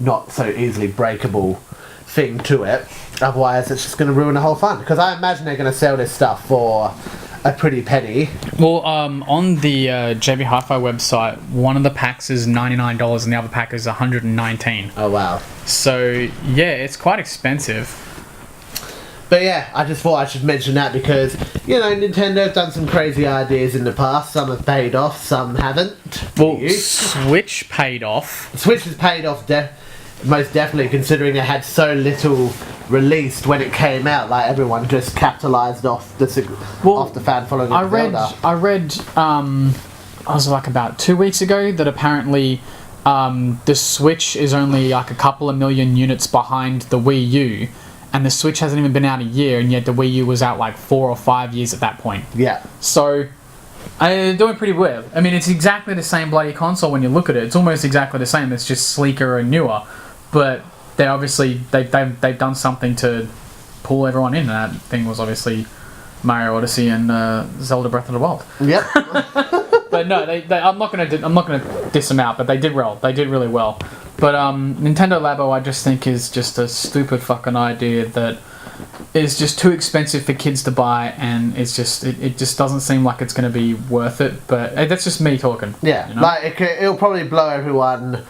not so easily breakable thing to it. Otherwise, it's just going to ruin the whole fun. Because I imagine they're going to sell this stuff for a pretty penny. Well, on the JB Hi-Fi website, one of the packs is $99 and the other pack is $119. Oh, wow. So, yeah, it's quite expensive. But yeah, I just thought I should mention that because, Nintendo's done some crazy ideas in the past. Some have paid off, some haven't. Well, Switch paid off. Switch has paid off most definitely, considering it had so little released when it came out. Like, everyone just capitalised off the fan following of Zelda. I read, I was like about 2 weeks ago that apparently the Switch is only like a couple of million units behind the Wii U. And the Switch hasn't even been out a year, and yet the Wii U was out like 4 or 5 years at that point. Yeah. So, they're doing pretty well. I mean, it's exactly the same bloody console when you look at it. It's almost exactly the same. It's just sleeker and newer. But they obviously, they've done something to pull everyone in. And that thing was obviously Mario Odyssey and Zelda Breath of the Wild. Yep. But no, I'm not gonna diss them out. But they did well. They did really well. But Nintendo Labo, I just think, is just a stupid fucking idea that is just too expensive for kids to buy, and it just doesn't seem like it's going to be worth it. But that's just me talking. Yeah, like it'll probably blow everyone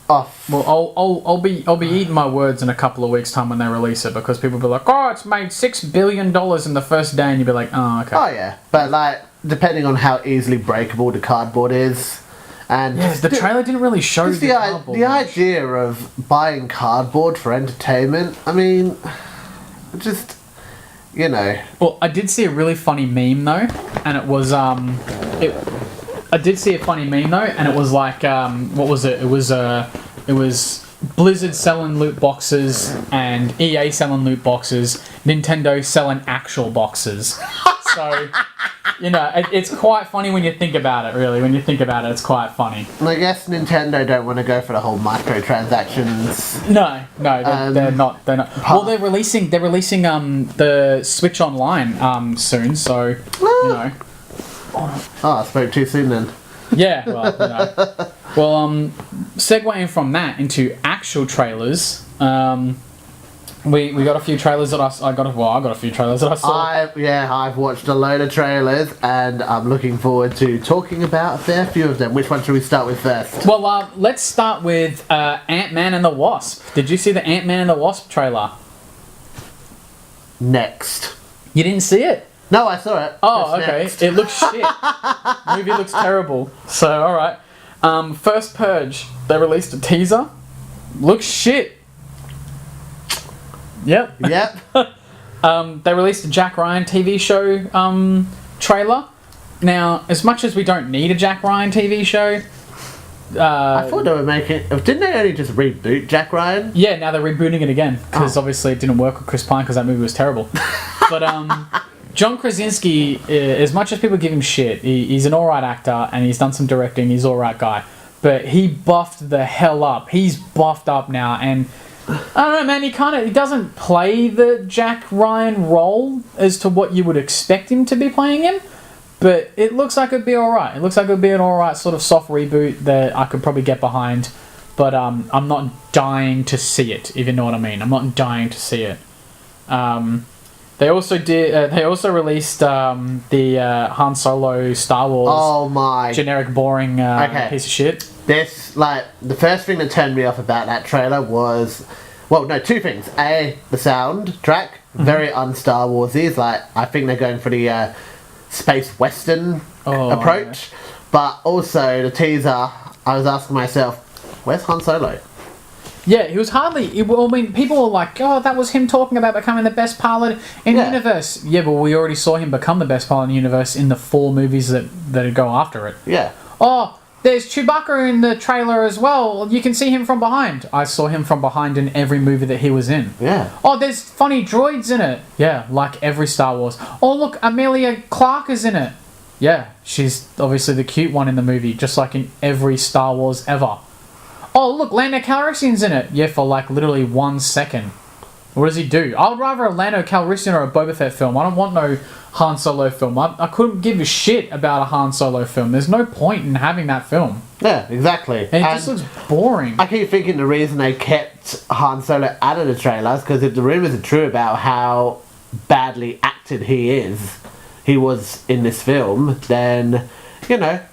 off. Well, I'll be eating my words in a couple of weeks' time when they release it, because people will be like, "Oh, it's made $6 billion in the first day," and you'll be like, "Oh, okay." Oh yeah, but depending on how easily breakable the cardboard is. And yeah, the trailer didn't really show the cardboard. The idea of buying cardboard for entertainment, I mean, just, Well, I did see a really funny meme though, and it was I did see a funny meme though, and it was like what was it? It was Blizzard selling loot boxes and EA selling loot boxes, Nintendo selling actual boxes. So, it's quite funny when you think about it, really. When you think about it, it's quite funny. I guess Nintendo don't want to go for the whole microtransactions. No, they're not. Well, they're releasing the Switch Online soon, so, Oh, I spoke too soon then. Yeah, well, segueing from that into actual trailers, We got a few trailers that I got a few trailers that I saw. I've watched a load of trailers, and I'm looking forward to talking about a fair few of them. Which one should we start with first? Well, let's start with Ant-Man and the Wasp. Did you see the Ant-Man and the Wasp trailer? Next. You didn't see it? No, I saw it. Oh, Just okay. next. It looks shit. Movie looks terrible. So, alright. First Purge. They released a teaser. Looks shit. Yep. Yep. They released a Jack Ryan TV show trailer. Now, as much as we don't need a Jack Ryan TV show... I thought they were making... Didn't they only just reboot Jack Ryan? Yeah, now they're rebooting it again. Because obviously it didn't work with Chris Pine because that movie was terrible. But John Krasinski, as much as people give him shit, he's an alright actor and he's done some directing, he's an alright guy. But he buffed the hell up. He's buffed up now, and... I don't know, man, he doesn't play the Jack Ryan role as to what you would expect him to be playing in, but it looks like it'd be alright. It looks like it'd be an alright sort of soft reboot that I could probably get behind, but I'm not dying to see it, if you know what I mean. I'm not dying to see it. They also released the Han Solo Star Wars. Oh my! Generic, boring piece of shit. The first thing that turned me off about that trailer was, two things. A, the soundtrack, very un-Star Warsy. It's like, I think they're going for the space western approach. Yeah. But also, the teaser, I was asking myself, where's Han Solo? Yeah, he was hardly... people were like, oh, that was him talking about becoming the best pilot in the universe. Yeah, but we already saw him become the best pilot in the universe in the 4 movies that go after it. Yeah. Oh... There's Chewbacca in the trailer as well. You can see him from behind. I saw him from behind in every movie that he was in. Yeah. Oh, there's funny droids in it. Yeah, like every Star Wars. Oh, look, Amelia Clarke is in it. Yeah, she's obviously the cute one in the movie, just like in every Star Wars ever. Oh, look, Lando Calrissian's in it. Yeah, for like literally 1 second. What does he do? I would rather a Lando Calrissian or a Boba Fett film. I don't want no Han Solo film. I couldn't give a shit about a Han Solo film. There's no point in having that film. Yeah, exactly. And it just looks boring. I keep thinking the reason they kept Han Solo out of the trailers because if the rumours are true about how badly acted he was in this film, then,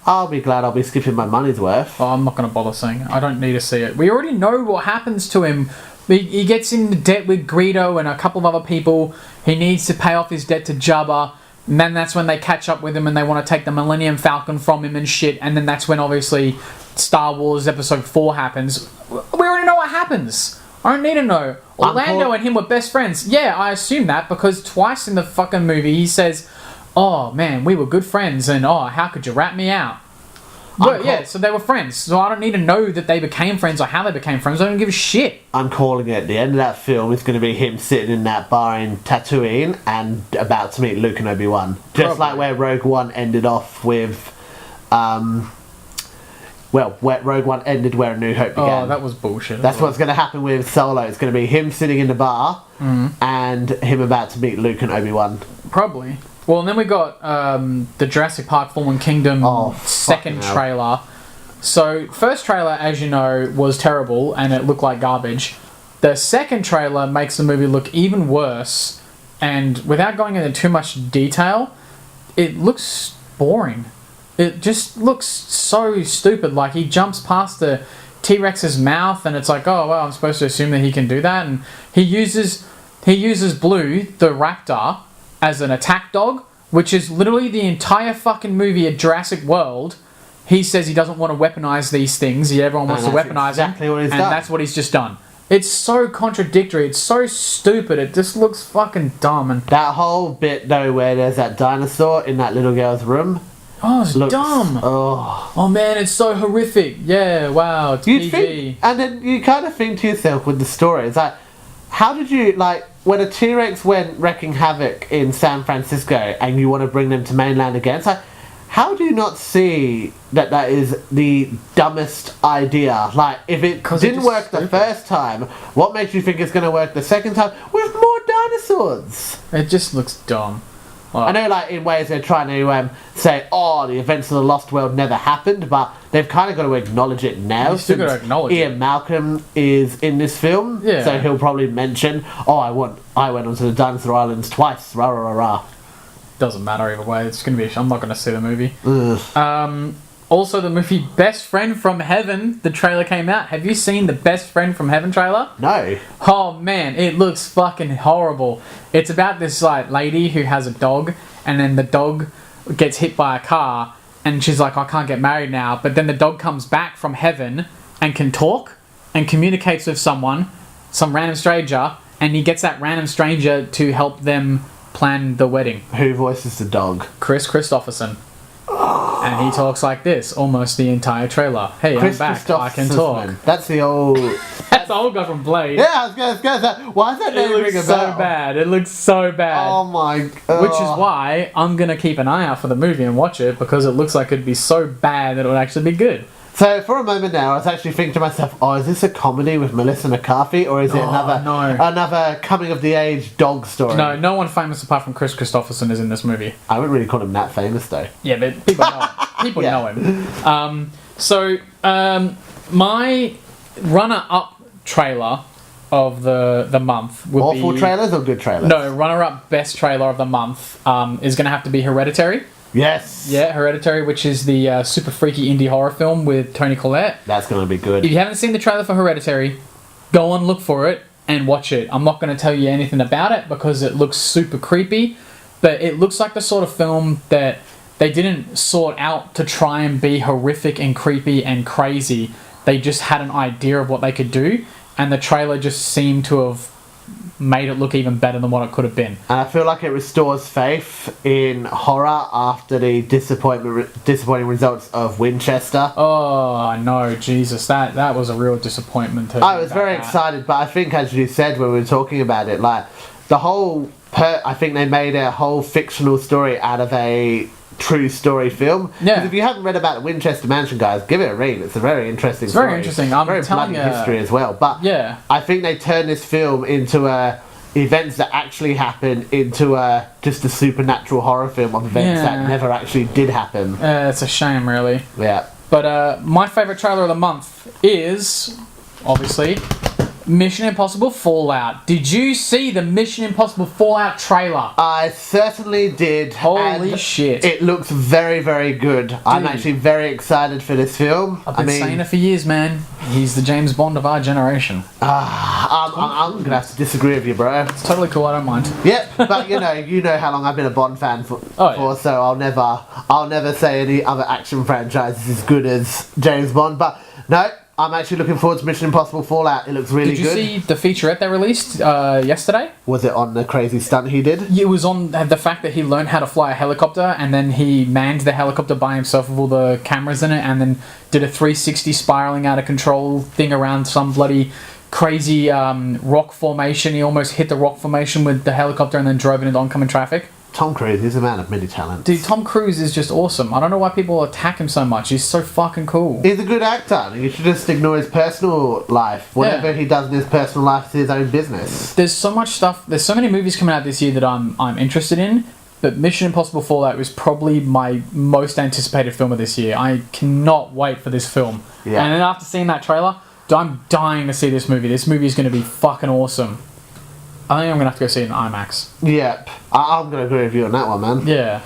I'll be glad I'll be skipping my money's worth. Oh, I'm not going to bother seeing it. I don't need to see it. We already know what happens to him. He gets into debt with Greedo and a couple of other people. He needs to pay off his debt to Jabba. And then that's when they catch up with him and they want to take the Millennium Falcon from him and shit. And then that's when, obviously, Star Wars Episode 4 happens. We already know what happens. I don't need to know. Orlando and him were best friends. Yeah, I assume that because twice in the fucking movie he says, oh, man, we were good friends. And, oh, how could you rat me out? Well, yeah, so they were friends. So I don't need to know that they became friends or how they became friends. I don't give a shit. I'm calling it. The end of that film is going to be him sitting in that bar in Tatooine and about to meet Luke and Obi-Wan. Just like where Rogue One ended off with... where Rogue One ended where A New Hope began. Oh, that was bullshit. That's what's going to happen with Solo. It's going to be him sitting in the bar and him about to meet Luke and Obi-Wan. Probably. Well, and then we got the Jurassic Park Fallen Kingdom second trailer. So, first trailer, as you know, was terrible and it looked like garbage. The second trailer makes the movie look even worse, and without going into too much detail, it looks boring. It just looks so stupid. Like, he jumps past the T-Rex's mouth and it's like, oh, well, I'm supposed to assume that he can do that. And he uses Blue, the raptor, as an attack dog, which is literally the entire fucking movie at Jurassic World. He says he doesn't want to weaponize these things. Everyone wants to weaponize them. And that's what he's just done. It's so contradictory. It's so stupid. It just looks fucking dumb. And that whole bit, though, where there's that dinosaur in that little girl's room. Oh, it's dumb. Oh, man, it's so horrific. Yeah, wow, it's PG. And then you kind of think to yourself with the story, it's like, how did you, when a T-Rex went wrecking havoc in San Francisco and you want to bring them to mainland again, it's like, how do you not see that is the dumbest idea? Like, if it didn't work the first time, what makes you think it's going to work the second time with more dinosaurs? It just looks dumb. I know, like, in ways they're trying to say, oh, the events of the Lost World never happened, but they've kind of got to acknowledge it now. You still got to acknowledge Ian Malcolm is in this film, so he'll probably mention, oh, I went onto the Dinosaur Islands twice, rah, rah, rah, rah. Doesn't matter either way. It's gonna be. I'm not gonna see the movie. Also, the movie Best Friend from Heaven. The trailer came out. Have you seen the Best Friend from Heaven trailer? No. Oh man, it looks fucking horrible. It's about this like lady who has a dog, and then the dog gets hit by a car, and she's like, I can't get married now. But then the dog comes back from heaven and can talk and communicates with someone, some random stranger, and he gets that random stranger to help them plan the wedding. Who voices the dog? Chris Christopherson. And he talks like this almost the entire trailer. Hey, I'm back. I can talk. That's the old... That's the old guy from Blade. Yeah, I was going to say, why is that name ring a bell? It looks so bad. It looks so bad. Oh my god. Which is why I'm going to keep an eye out for the movie and watch it, because it looks like it'd be so bad that it would actually be good. So for a moment now, I was actually thinking to myself, oh, is this a comedy with Melissa McCarthy, or is it another coming-of-the-age dog story? No one famous apart from Chris Christopherson is in this movie. I wouldn't really call him that famous, though. Yeah, but people know people know him. My runner-up trailer of the month would be... Awful trailers or good trailers? No, runner-up best trailer of the month is going to have to be Hereditary. Yes. Yeah, Hereditary, which is the super freaky indie horror film with Toni Collette. That's going to be good. If you haven't seen the trailer for Hereditary, go and look for it and watch it. I'm not going to tell you anything about it because it looks super creepy, but it looks like the sort of film that they didn't sort out to try and be horrific and creepy and crazy. They just had an idea of what they could do, and the trailer just seemed to have made it look even better than what it could have been. And I feel like it restores faith in horror after the disappointing results of Winchester. Oh no, Jesus, that was a real disappointment. I was very excited, but I think, as you said when we were talking about it, like the whole I think they made a whole fictional story out of a true story film. Yeah. Because if you haven't read about the Winchester Mansion, guys, give it a read. It's a very interesting story. Very interesting. I'm very telling bloody history as well. But yeah, I think they turned this film into events that actually happened into just a supernatural horror film of events that never actually did happen. It's a shame, really. Yeah. But my favourite trailer of the month is, obviously, Mission Impossible Fallout. Did you see the Mission Impossible Fallout trailer? I certainly did. Holy shit. It looks very, very good. Dude, I'm actually very excited for this film. I've been saying it for years, man. He's the James Bond of our generation. I'm going to have to disagree with you, bro. It's totally cool, I don't mind. Yep, but you know how long I've been a Bond fan for, so I'll never say any other action franchise is as good as James Bond. But no, I'm actually looking forward to Mission Impossible Fallout. It looks really good. Did you see the featurette they released yesterday? Was it on the crazy stunt he did? It was on the fact that he learned how to fly a helicopter, and then he manned the helicopter by himself with all the cameras in it, and then did a 360 spiraling out of control thing around some bloody crazy rock formation. He almost hit the rock formation with the helicopter and then drove it into oncoming traffic. Tom Cruise is a man of many talents. Dude, Tom Cruise is just awesome. I don't know why people attack him so much. He's so fucking cool. He's a good actor. You should just ignore his personal life. Whatever he does in his personal life is his own business. There's so much stuff. There's so many movies coming out this year that I'm interested in. But Mission Impossible Fallout was probably my most anticipated film of this year. I cannot wait for this film. Yeah. And then after seeing that trailer, I'm dying to see this movie. This movie is going to be fucking awesome. I think I'm going to have to go see it in IMAX. Yep. I'm going to agree with you on that one, man. Yeah.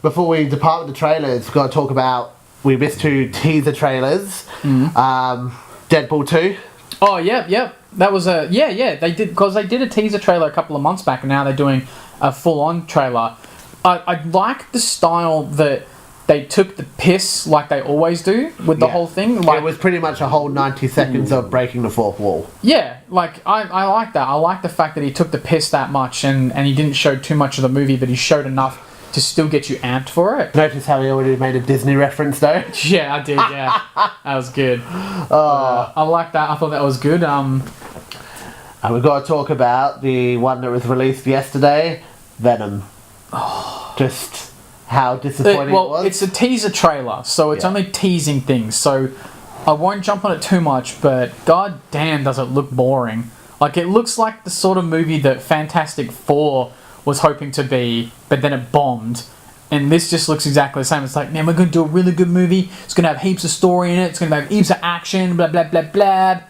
Before we depart with the trailers, we've got to talk about... We missed 2 teaser trailers. Deadpool 2. Oh, yep. That was a... Yeah. They did... Because they did a teaser trailer a couple of months back, and now they're doing a full-on trailer. I like the style that they took the piss like they always do with the whole thing. Like, it was pretty much a whole 90 seconds of breaking the fourth wall. Yeah, like, I like that. I like the fact that he took the piss that much and he didn't show too much of the movie, but he showed enough to still get you amped for it. Notice how he already made a Disney reference, though? Yeah, I did, yeah. That was good. I like that. I thought that was good. And we've got to talk about the one that was released yesterday, Venom. Just... how disappointing it was. Well, it's a teaser trailer, so it's only teasing things, so I won't jump on it too much, but god damn does it look boring. Like, it looks like the sort of movie that Fantastic Four was hoping to be, but then it bombed. And this just looks exactly the same. It's like, man, we're going to do a really good movie. It's going to have heaps of story in it. It's going to have heaps of action, blah, blah, blah, blah.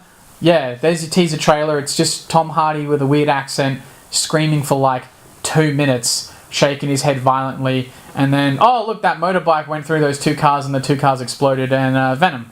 Yeah, there's your teaser trailer. It's just Tom Hardy with a weird accent screaming for like 2 minutes, shaking his head violently. And then, oh, look, that motorbike went through those 2 cars and the 2 cars exploded and Venom.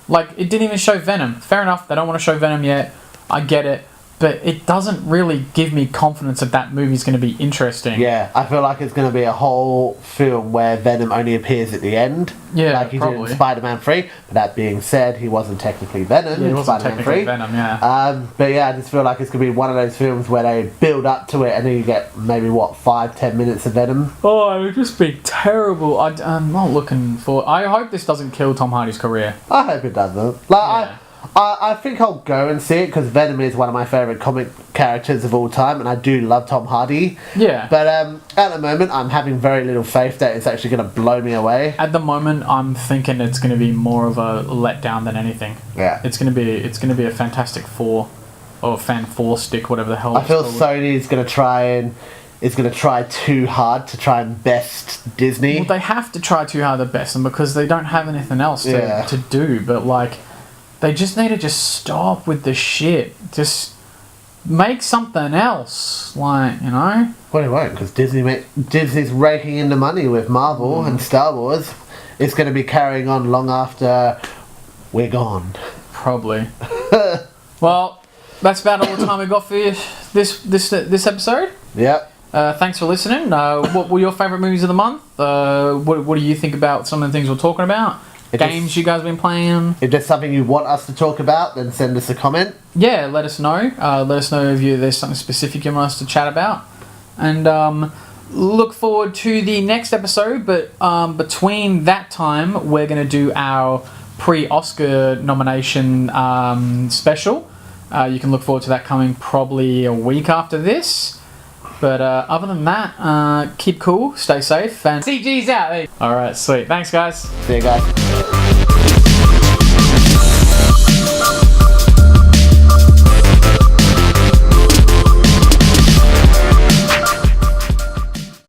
Like, it didn't even show Venom. Fair enough, they don't want to show Venom yet. I get it. But it doesn't really give me confidence that movie's going to be interesting. Yeah, I feel like it's going to be a whole film where Venom only appears at the end. Yeah, like he probably. did in Spider-Man 3. But that being said, he wasn't technically Venom Yeah, in it wasn't Spider-Man technically 3. Venom, yeah. But yeah, I just feel like it's going to be one of those films where they build up to it and then you get maybe, 5-10 minutes of Venom. Oh, it would just be terrible. I'm not looking for... I hope this doesn't kill Tom Hardy's career. I hope it doesn't. Like, Yeah. I think I'll go and see it because Venom is one of my favourite comic characters of all time and I do love Tom Hardy. Yeah. But at the moment, I'm having very little faith that it's actually going to blow me away. At the moment, I'm thinking it's going to be more of a letdown than anything. Yeah. It's going to be a Fantastic Four or Fan Four stick, whatever the hell. I feel called. Sony's going to try too hard to try and best Disney. Well, they have to try too hard to best them because they don't have anything else to do. But like, they just need to just stop with the shit. Just make something else, like, you know. Well, it won't because Disney's raking in the money with Marvel and Star Wars. It's going to be carrying on long after we're gone. Probably. Well, that's about all the time we got for you this episode. Yep. Thanks for listening. What were your favourite movies of the month? What do you think about some of the things we're talking about? Games you guys have been playing? If there's something you want us to talk about, then send us a comment. Yeah, let us know. Let us know if there's something specific you want us to chat about. And look forward to the next episode. But between that time, we're going to do our pre-Oscar nomination special. You can look forward to that coming probably a week after this. But other than that, keep cool, stay safe, and CG's out. Alright, sweet. Thanks, guys. See you guys.